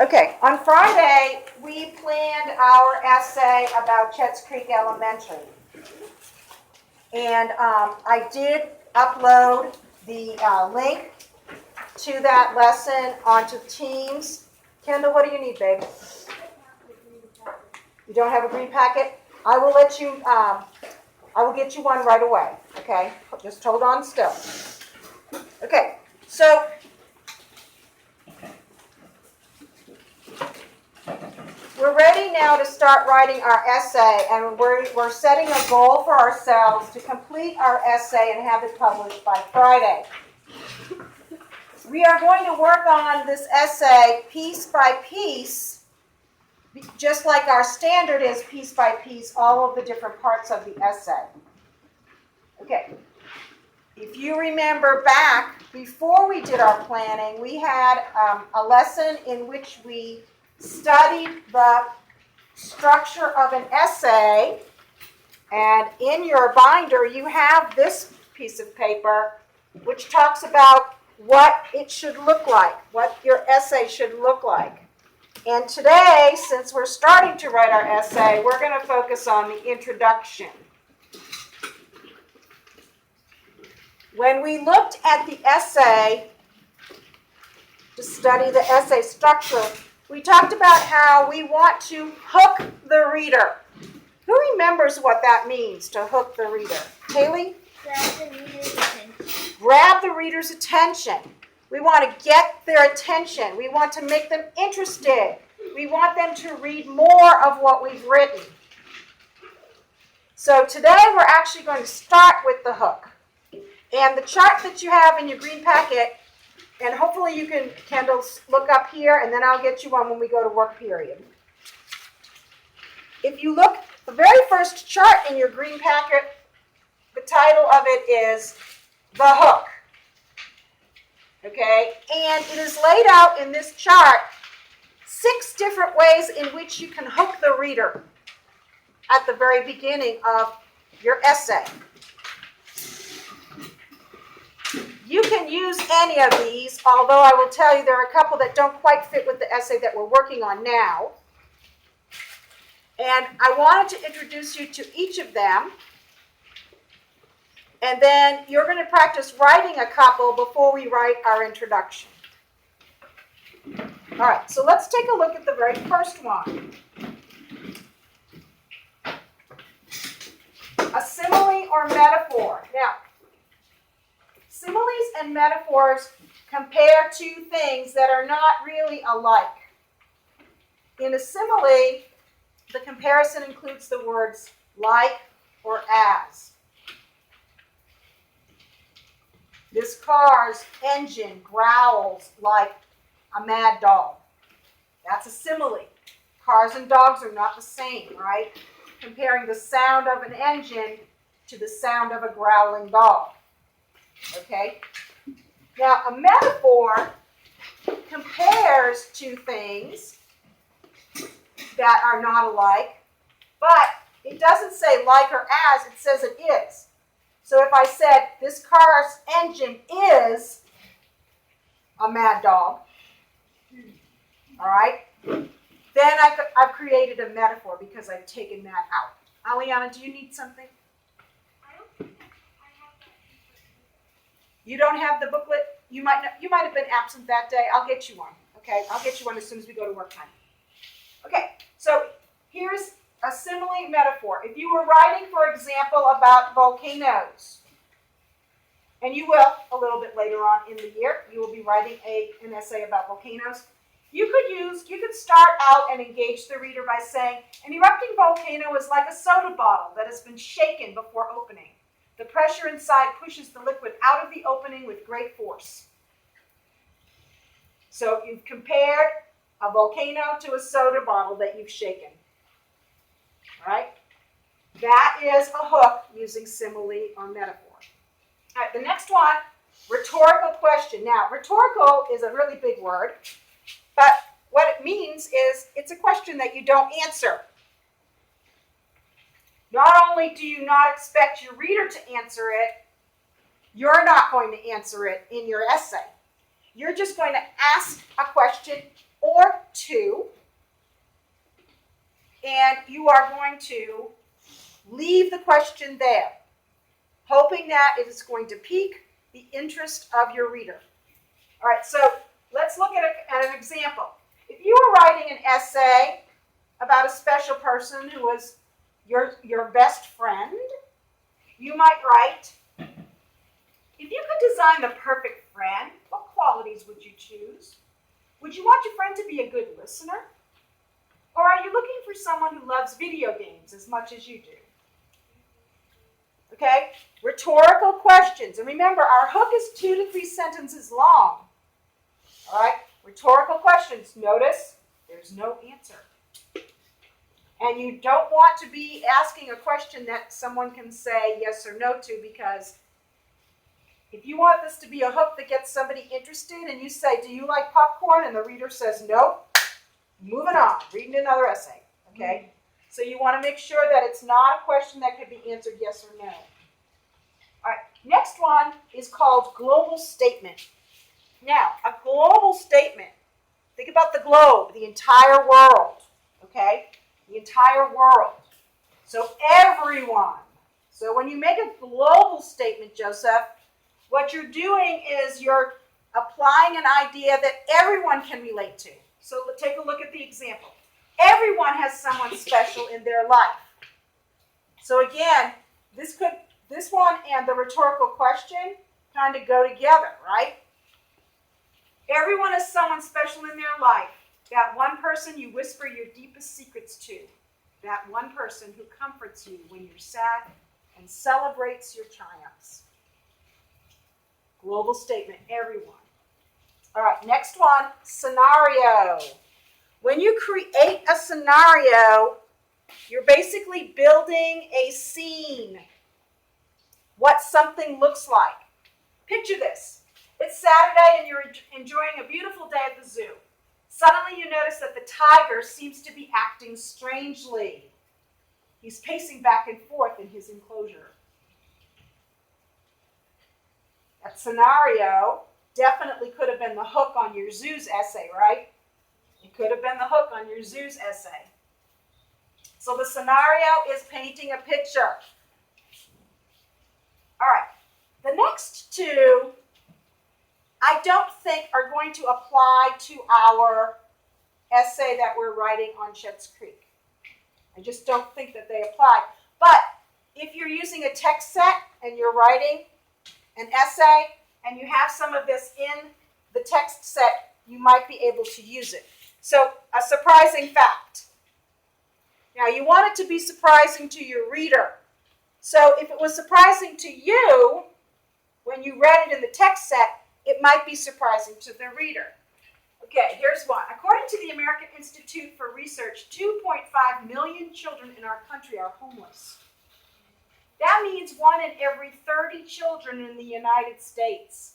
Okay, on Friday, we planned our essay about Chetts Creek Elementary. And I did upload the link to that lesson onto Teams. Kendall, what do you need, babe? You don't have a green packet? I will let you, I will get you one right away, okay? Just hold on still. Okay, so we're ready now to start writing our essay, and we're setting a goal for ourselves to complete our essay and have it published by Friday. We are going to work on this essay piece by piece, just like our standard is piece by piece, all of the different parts of the essay. Okay. If you remember back, before we did our planning, we had a lesson in which we studied the structure of an essay, and in your binder you have this piece of paper which talks about what it should look like, what your essay should look like. And today, since we're starting to write our essay, we're going to focus on the introduction. When we looked at the essay, to study the essay structure, we talked about how we want to hook the reader. Who remembers what that means, to hook the reader? Haley? Grab the reader's attention. Grab the reader's attention. We want to get their attention. We want to make them interested. We want them to read more of what we've written. So today we're actually going to start with the hook. And the chart that you have in your green packet, and hopefully you can, Kendall, look up here, and then I'll get you one when we go to work period. If you look, the very first chart in your green packet, the title of it is The Hook. Okay? And it is laid out in this chart 6 different ways in which you can hook the reader at the very beginning of your essay. You can use any of these, although I will tell you there are a couple that don't quite fit with the essay that we're working on now. And I wanted to introduce you to each of them. And then you're going to practice writing a couple before we write our introduction. All right, so let's take a look at the very first one. A simile or metaphor. Now, similes and metaphors compare two things that are not really alike. In a simile, the comparison includes the words like or as. This car's engine growls like a mad dog. That's a simile. Cars and dogs are not the same, right? Comparing the sound of an engine to the sound of a growling dog. Okay? Now, a metaphor compares two things that are not alike, but it doesn't say like or as, it says it is. So if I said, this car's engine is a mad dog, all right, then I've created a metaphor because I've taken that out. Aliana, do you need something? You don't have the booklet? You might have been absent that day. I'll get you one, okay? I'll get you one as soon as we go to work time. Okay, so here's a simile metaphor. If you were writing, for example, about volcanoes, and you will a little bit later on in the year, you will be writing an essay about volcanoes. You could start out and engage the reader by saying, an erupting volcano is like a soda bottle that has been shaken before opening. The pressure inside pushes the liquid out of the opening with great force. So you've compared a volcano to a soda bottle that you've shaken. All right? That is a hook using simile or metaphor. All right, the next one, rhetorical question. Now, rhetorical is a really big word, but what it means is it's a question that you don't answer. Not only do you not expect your reader to answer it, you're not going to answer it in your essay. You're just going to ask a question or or two, and you are going to leave the question there, hoping that it is going to pique the interest of your reader. All right, so let's look at an example. If you were writing an essay about a special person who was your best friend, you might write, if you could design the perfect friend, what qualities would you choose? Would you want your friend to be a good listener? Or are you looking for someone who loves video games as much as you do? Okay, rhetorical questions. And remember, our hook is 2 to 3 sentences long. All right, rhetorical questions. Notice there's no answer. And you don't want to be asking a question that someone can say yes or no to, because if you want this to be a hook that gets somebody interested and you say, do you like popcorn? And the reader says no, moving on, reading another essay, okay? So you want to make sure that it's not a question that could be answered yes or no. All right, next one is called global statement. Now, a global statement, think about the globe, the entire world, okay? The entire world. So everyone. So when you make a global statement, Joseph, what you're doing is you're applying an idea that everyone can relate to. So take a look at the example. Everyone has someone special in their life. So again, this one and the rhetorical question kind of go together, right? Everyone has someone special in their life. That one person you whisper your deepest secrets to. That one person who comforts you when you're sad and celebrates your triumphs. Global statement, everyone. All right, next one, scenario. When you create a scenario, you're basically building a scene. What something looks like. Picture this. It's Saturday and you're enjoying a beautiful day at the zoo. Suddenly you notice that the tiger seems to be acting strangely. He's pacing back and forth in his enclosure. That scenario definitely could have been the hook on your zoo's essay, right? It could have been the hook on your zoo's essay. So the scenario is painting a picture. All right, the next two I don't think are going to apply to our essay that we're writing on Schitt's Creek. I just don't think that they apply. But if you're using a text set and you're writing an essay and you have some of this in the text set, you might be able to use it. So, a surprising fact. Now, you want it to be surprising to your reader. So, if it was surprising to you when you read it in the text set, it might be surprising to the reader. Okay, here's one. According to the American Institute for Research, 2.5 million children in our country are homeless. That means 1 in every 30 children in the United States.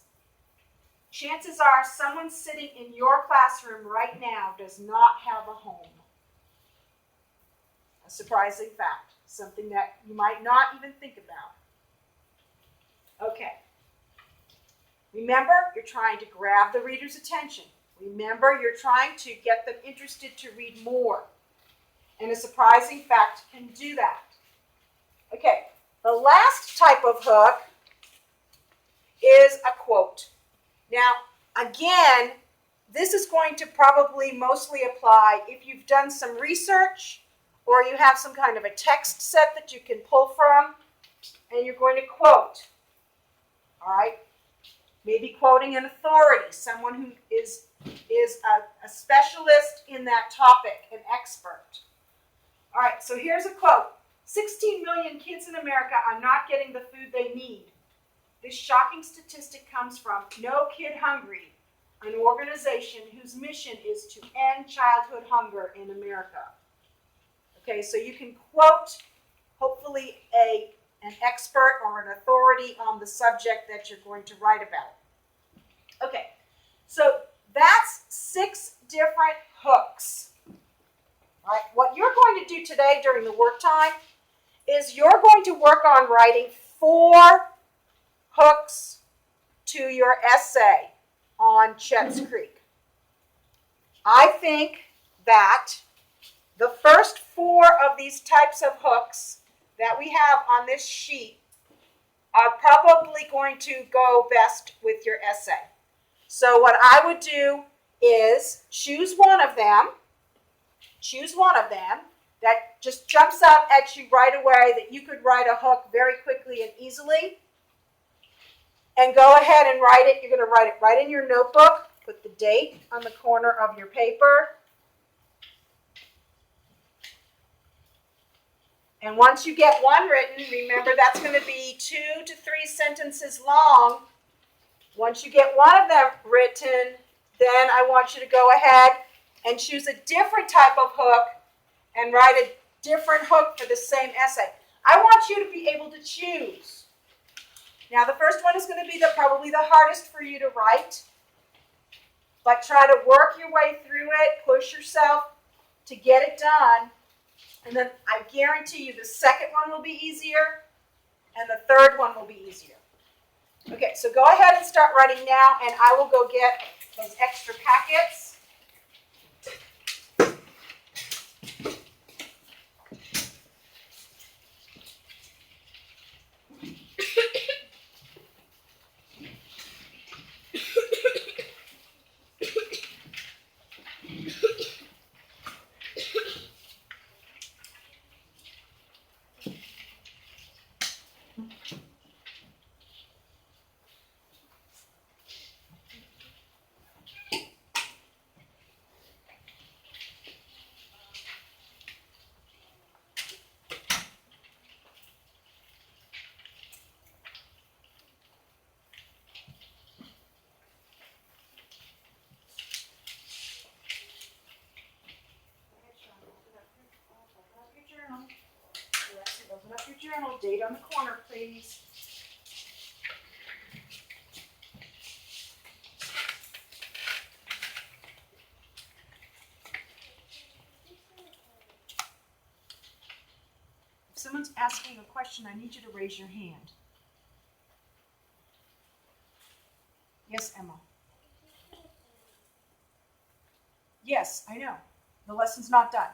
Chances are someone sitting in your classroom right now does not have a home. A surprising fact, something that you might not even think about. Okay. Remember, you're trying to grab the reader's attention. Remember, you're trying to get them interested to read more. And a surprising fact can do that. Okay, the last type of hook is a quote. Now, again, this is going to probably mostly apply if you've done some research or you have some kind of a text set that you can pull from and you're going to quote. All right? Maybe quoting an authority, someone who is a specialist in that topic, an expert. All right, so here's a quote. 16 million kids in America are not getting the food they need. This shocking statistic comes from No Kid Hungry, an organization whose mission is to end childhood hunger in America. Okay, so you can quote, hopefully, an expert or an authority on the subject that you're going to write about. Okay, so that's 6 different hooks. All right, what you're going to do today during the work time is you're going to work on writing 4 hooks to your essay on Schitt's Creek. I think that the first 4 of these types of hooks that we have on this sheet are probably going to go best with your essay. So what I would do is choose one of them that just jumps out at you right away, that you could write a hook very quickly and easily, and go ahead and write it. You're going to write it right in your notebook. Put the date on the corner of your paper. And once you get one written, remember that's going to be 2 to 3 sentences long. Once you get one of them written, then I want you to go ahead and choose a different type of hook and write a different hook for the same essay. I want you to be able to choose. Now the first one is going to be probably the hardest for you to write, but try to work your way through it, push yourself to get it done, and then I guarantee you the second one will be easier and the third one will be easier. Okay, so go ahead and start writing now, and I will go get those extra packets. Open up your journal. Date on the corner, please. If someone's asking a question, I need you to raise your hand. Yes, Emma. Yes, I know. The lesson's not done.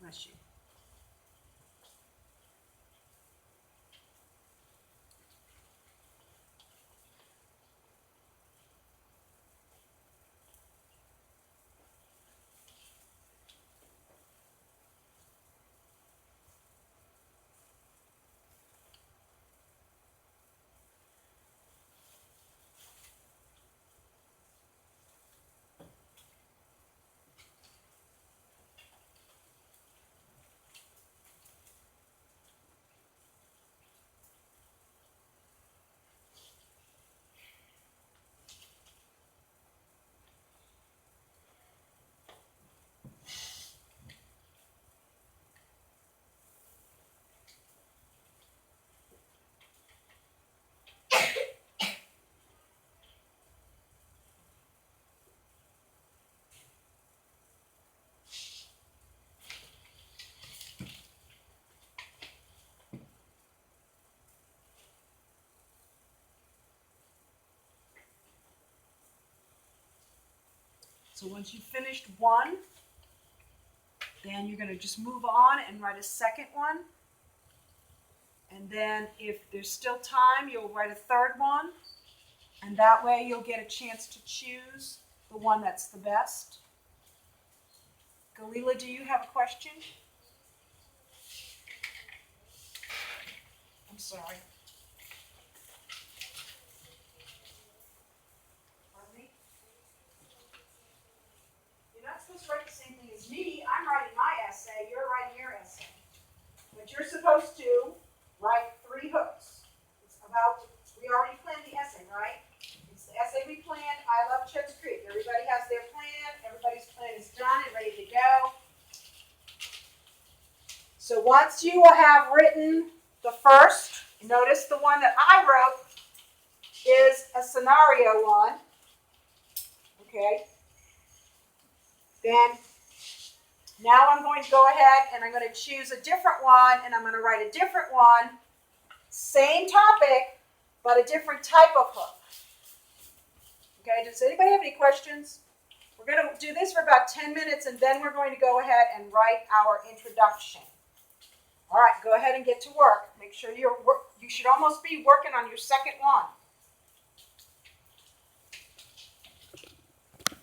Bless you. So once you've finished one, then you're going to just move on and write a second one. And then if there's still time, you'll write a third one. And that way you'll get a chance to choose the one that's the best. Galila, do you have a question? I'm sorry. Pardon me? You're not supposed to write the same thing as is me, I'm writing my essay, you're writing your essay. But you're supposed to write 3 hooks. It's about, we already planned the essay, right? It's the essay we planned, I Love Chips Creek. Everybody has their plan, everybody's plan is done and ready to go. So once you will have written the first, notice the one that I wrote is a scenario one. Okay. Then now I'm going to go ahead and I'm going to choose a different one and I'm going to write a different one. Same topic, but a different type of hook. Okay, does anybody have any questions? We're going to do this for about 10 minutes and then we're going to go ahead and write our introduction. All right, go ahead and get to work. Make sure you should almost be working on your second one.